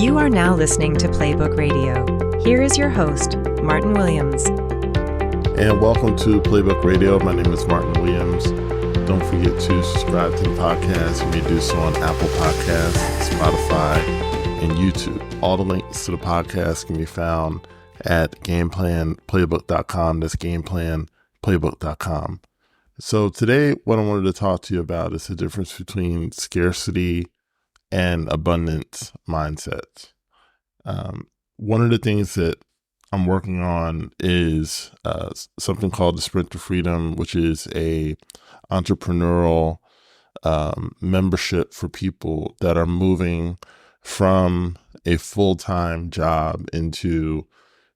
You are now listening to Playbook Radio. Here is your host, Martin Williams. And welcome to Playbook Radio. My name is Martin Williams. Don't forget to subscribe to the podcast. You may do so on Apple Podcasts, Spotify, and YouTube. All the links to the podcast can be found at gameplanplaybook.com. That's gameplanplaybook.com. So today, what I wanted to talk to you about is the difference between scarcity and abundance mindsets. One of the things that I'm working on is something called the Sprint to Freedom, which is a entrepreneurial membership for people that are moving from a full-time job into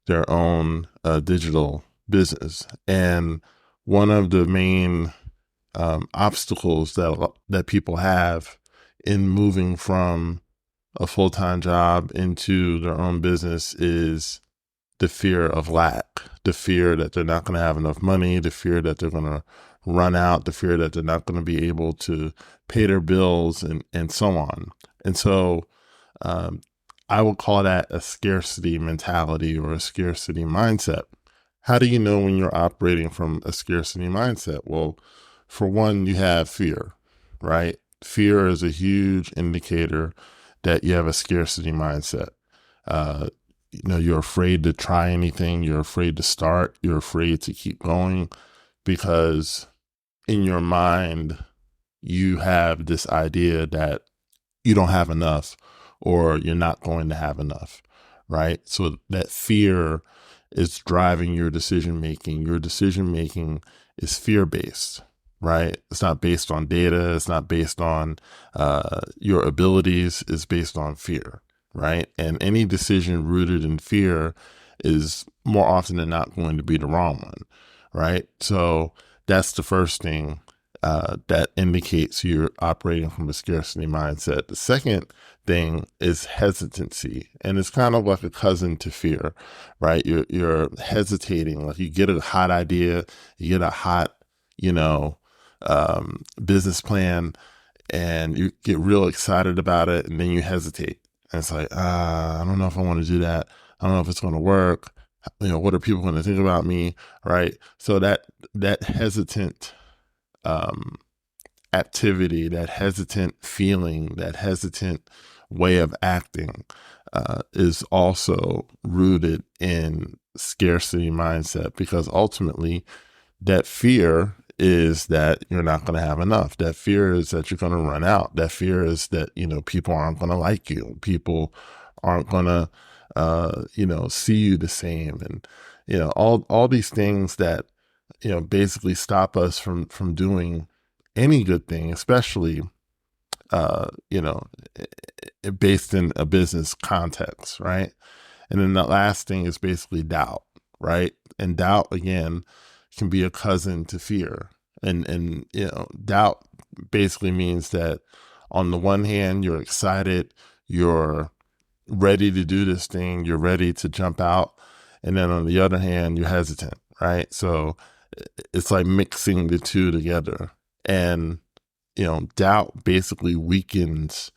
their own digital business. And one of the main obstacles that people have in moving from a full-time job into their own business is the fear of lack, the fear that they're not going to have enough money, the fear that they're going to run out, the fear that they're not going to be able to pay their bills and so on. And so I would call that a scarcity mentality or a scarcity mindset. How do you know when you're operating from a scarcity mindset? Well, for one, you have fear, right? Fear is a huge indicator that you have a scarcity mindset. You're afraid to try anything. You're afraid to start. You're afraid to keep going because in your mind, you have this idea that you don't have enough or you're not going to have enough, right? So that fear is driving your decision making. Your decision making is fear-based, right? It's not based on data. It's not based on your abilities. It's based on fear, right? And any decision rooted in fear is more often than not going to be the wrong one, right? So that's the first thing that indicates you're operating from a scarcity mindset. The second thing is hesitancy, and it's kind of like a cousin to fear, right? You're hesitating, like you get a hot idea, you get a hot, business plan, and you get real excited about it, and then you hesitate. And it's like, I don't know if I want to do that. I don't know if it's going to work. What are people going to think about me, right? So that hesitant activity, that hesitant feeling, that hesitant way of acting is also rooted in scarcity mindset, because ultimately that fear is that you're not going to have enough. That fear is that you're going to run out. That fear is that, people aren't going to like you. People aren't going to, see you the same. And, all these things that, basically stop us from doing any good thing, especially, based in a business context, right? And then the last thing is basically doubt, right? And doubt, again, can be a cousin to fear. And doubt basically means that on the one hand, you're excited, you're ready to do this thing, you're ready to jump out. And then on the other hand, you're hesitant, right? So it's like mixing the two together. And, doubt basically weakens,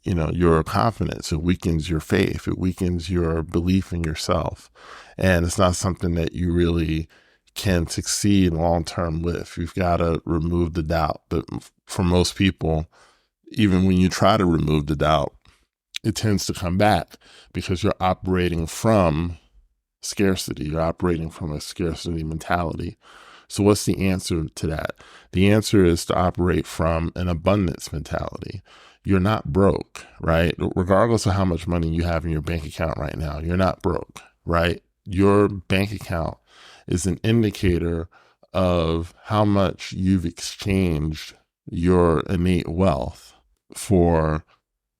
your confidence. It weakens your faith. It weakens your belief in yourself. And it's not something that you really can succeed long-term with. You've got to remove the doubt. But for most people, even when you try to remove the doubt, it tends to come back because you're operating from scarcity. You're operating from a scarcity mentality. So what's the answer to that? The answer is to operate from an abundance mentality. You're not broke, right? Regardless of how much money you have in your bank account right now, you're not broke, right? Your bank account is an indicator of how much you've exchanged your innate wealth for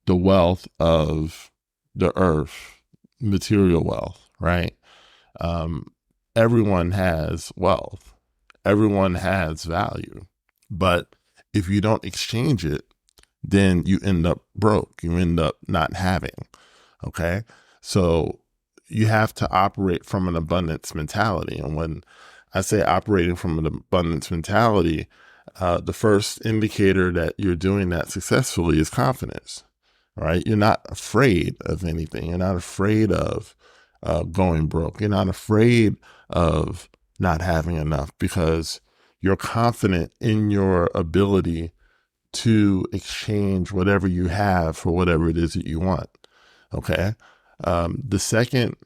the wealth of the earth, material wealth, right? Everyone has wealth. Everyone has value. But if you don't exchange it, then you end up broke. You end up not having. Okay. So you have to operate from an abundance mentality. And when I say operating from an abundance mentality, the first indicator that you're doing that successfully is confidence. right? You're not afraid of anything. You're not afraid of going broke. You're not afraid of not having enough because you're confident in your ability to exchange whatever you have for whatever it is that you want. Okay. The second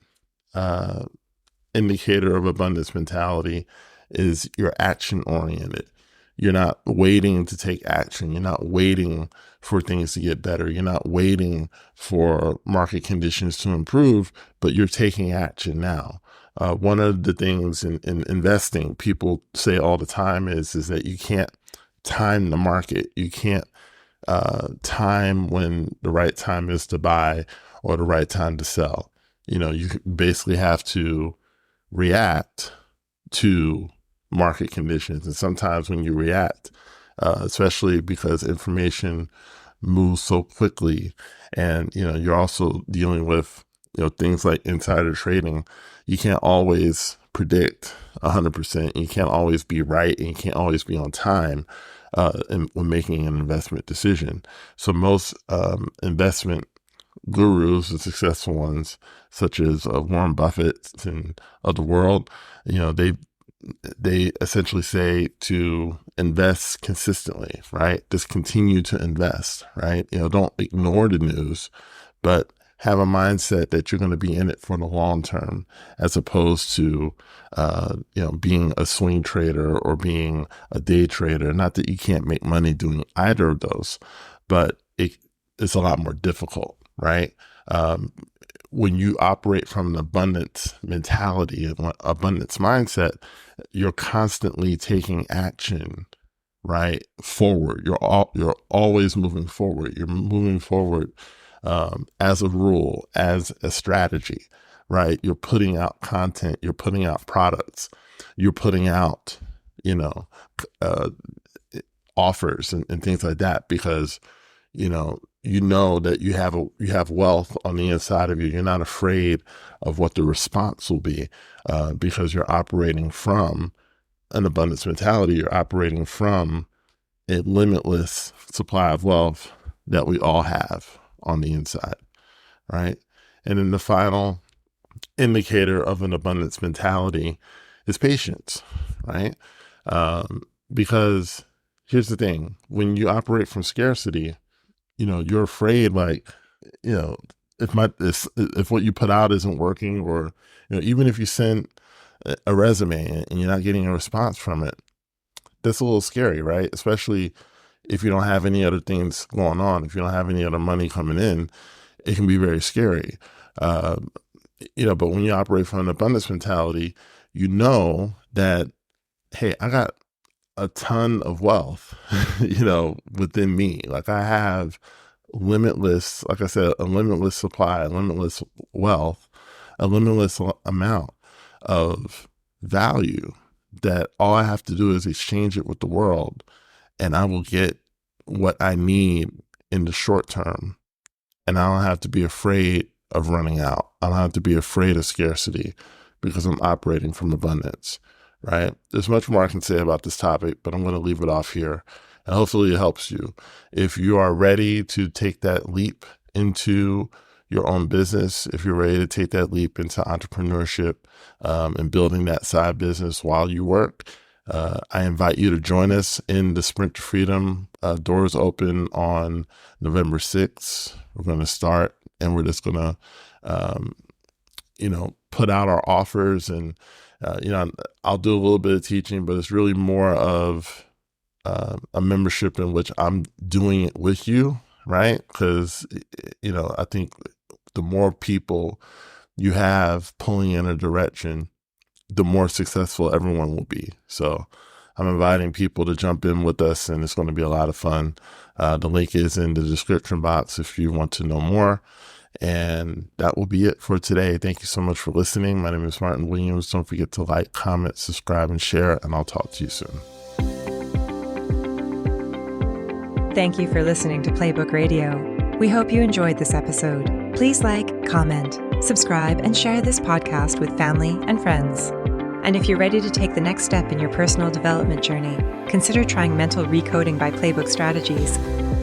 indicator of abundance mentality is you're action oriented. You're not waiting to take action. You're not waiting for things to get better. You're not waiting for market conditions to improve, but you're taking action now. One of the things in investing people say all the time is that you can't time the market. You can't time when the right time is to buy or the right time to sell. You basically have to react to market conditions. And sometimes when you react, especially because information moves so quickly and, you're also dealing with, things like insider trading, you can't always predict 100%. You can't always be right and you can't always be on time when making an investment decision. So most investment gurus, the successful ones, such as Warren Buffett and of the world, they essentially say to invest consistently, right? Just continue to invest, right? Don't ignore the news, but have a mindset that you're going to be in it for the long term, as opposed to, being a swing trader or being a day trader. Not that you can't make money doing either of those, but it's a lot more difficult, right? When you operate from an abundance mentality and abundance mindset, you're constantly taking action, right? Forward. You're always moving forward. You're moving forward as a rule, as a strategy, right? You're putting out content. You're putting out products. You're putting out, offers and things like that because, that you have wealth on the inside of you. You're not afraid of what the response will be because you're operating from an abundance mentality. You're operating from a limitless supply of wealth that we all have on the inside, right? And then the final indicator of an abundance mentality is patience, right? Because here's the thing, when you operate from scarcity, you're afraid, like, if what you put out isn't working, or, even if you send a resume and you're not getting a response from it, that's a little scary, right? Especially if you don't have any other things going on, if you don't have any other money coming in, it can be very scary. But when you operate from an abundance mentality, that, hey, I got a ton of wealth, within me. Like I have limitless, like I said, a limitless supply, a limitless wealth, a limitless amount of value that all I have to do is exchange it with the world and I will get what I need in the short term. And I don't have to be afraid of running out. I don't have to be afraid of scarcity because I'm operating from abundance. Right? There's much more I can say about this topic, but I'm going to leave it off here. And hopefully it helps you. If you are ready to take that leap into your own business, if you're ready to take that leap into entrepreneurship and building that side business while you work, I invite you to join us in the Sprint to Freedom. Doors open on November 6th. We're going to start and we're just going to, put out our offers and I'll do a little bit of teaching, but it's really more of a membership in which I'm doing it with you, right? Because, I think the more people you have pulling in a direction, the more successful everyone will be. So I'm inviting people to jump in with us, and it's going to be a lot of fun. The link is in the description box if you want to know more. And that will be it for today. Thank you so much for listening. My name is Martin Williams. Don't forget to like, comment, subscribe, and share, and I'll talk to you soon. Thank you for listening to Playbook Radio. We hope you enjoyed this episode. Please like, comment, subscribe, and share this podcast with family and friends. And if you're ready to take the next step in your personal development journey, consider trying mental recoding by Playbook strategies.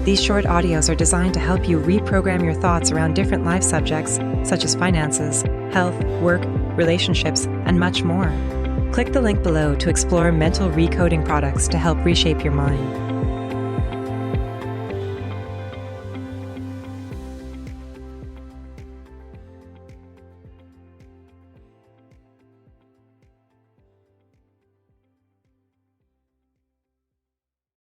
These short audios are designed to help you reprogram your thoughts around different life subjects, such as finances, health, work, relationships, and much more. Click the link below to explore mental recoding products to help reshape your mind.